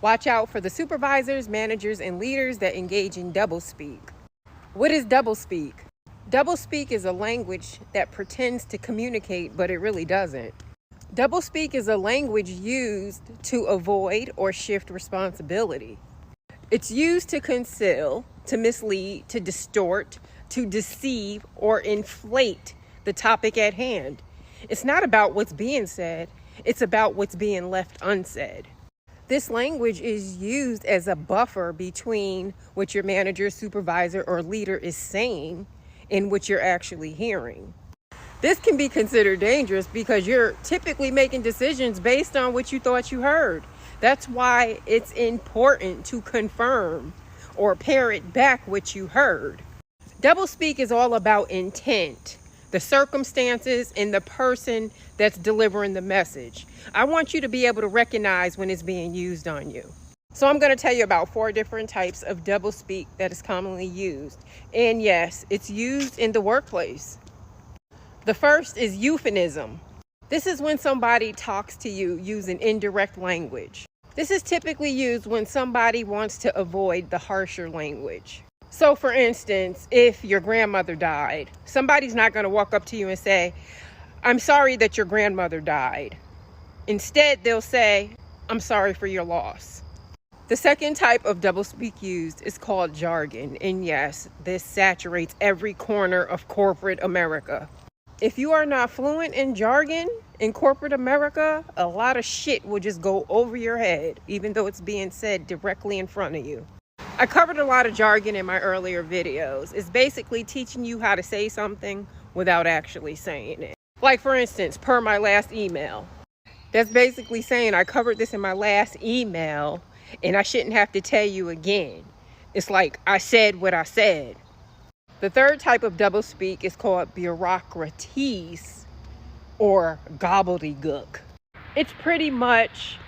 Watch out for the supervisors, managers, and leaders that engage in doublespeak. What is doublespeak? Doublespeak is a language that pretends to communicate, but it really doesn't. Doublespeak is a language used to avoid or shift responsibility. It's used to conceal, to mislead, to distort, to deceive, or inflate the topic at hand. It's not about what's being said, it's about what's being left unsaid. This language is used as a buffer between what your manager, supervisor, or leader is saying and what you're actually hearing. This can be considered dangerous because you're typically making decisions based on what you thought you heard. That's why it's important to confirm or parrot back what you heard. Doublespeak is all about intent, the circumstances, and the person that's delivering the message. I want you to be able to recognize when it's being used on you. So I'm going to tell you about 4 different types of doublespeak that is commonly used. And yes, it's used in the workplace. The first is euphemism. This is when somebody talks to you using indirect language. This is typically used when somebody wants to avoid the harsher language. So for instance, if your grandmother died, somebody's not going to walk up to you and say, "I'm sorry that your grandmother died." Instead, they'll say, "I'm sorry for your loss." The second type of doublespeak used is called jargon. And yes, this saturates every corner of corporate America. If you are not fluent in jargon in corporate America, a lot of shit will just go over your head, even though it's being said directly in front of you. I covered a lot of jargon in my earlier videos. It's basically teaching you how to say something without actually saying it. Like for instance, per my last email. That's basically saying I covered this in my last email and I shouldn't have to tell you again. It's like I said what I said. The third type of doublespeak is called bureaucraties or gobbledygook. It's pretty much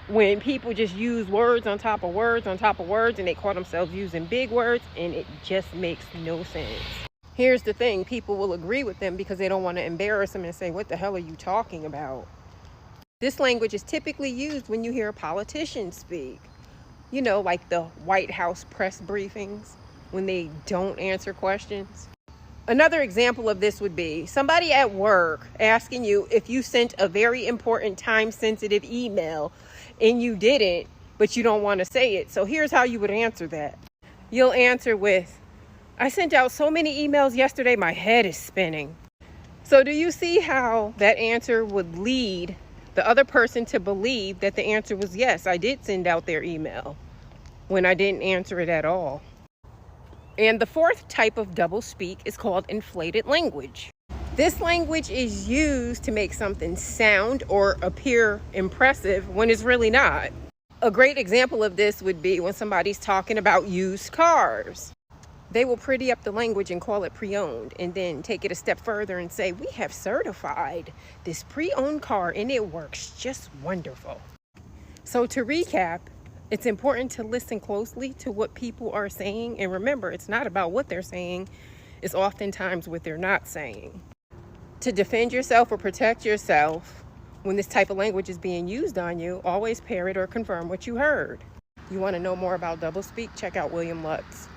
when people just use words on top of words on top of words and they call themselves using big words and it just makes no sense. Here's the thing, people will agree with them because they don't want to embarrass them and say, "What the hell are you talking about?" This language is typically used when you hear a politician speak. You know, like the White House press briefings when they don't answer questions. Another example of this would be somebody at work asking you if you sent a very important time-sensitive email and you didn't, but you don't want to say it. So here's how you would answer that. You'll answer with, "I sent out so many emails yesterday, my head is spinning." So do you see how that answer would lead the other person to believe that the answer was yes, I did send out their email when I didn't answer it at all? And the fourth type of doublespeak is called inflated language. This language is used to make something sound or appear impressive when it's really not. A great example of this would be when somebody's talking about used cars. They will pretty up the language and call it pre-owned and then take it a step further and say, "We have certified this pre-owned car and it works just wonderful." So to recap, it's important to listen closely to what people are saying. And remember, it's not about what they're saying. It's oftentimes what they're not saying. To defend yourself or protect yourself when this type of language is being used on you, always parrot or confirm what you heard. You want to know more about doublespeak? Check out William Lutz.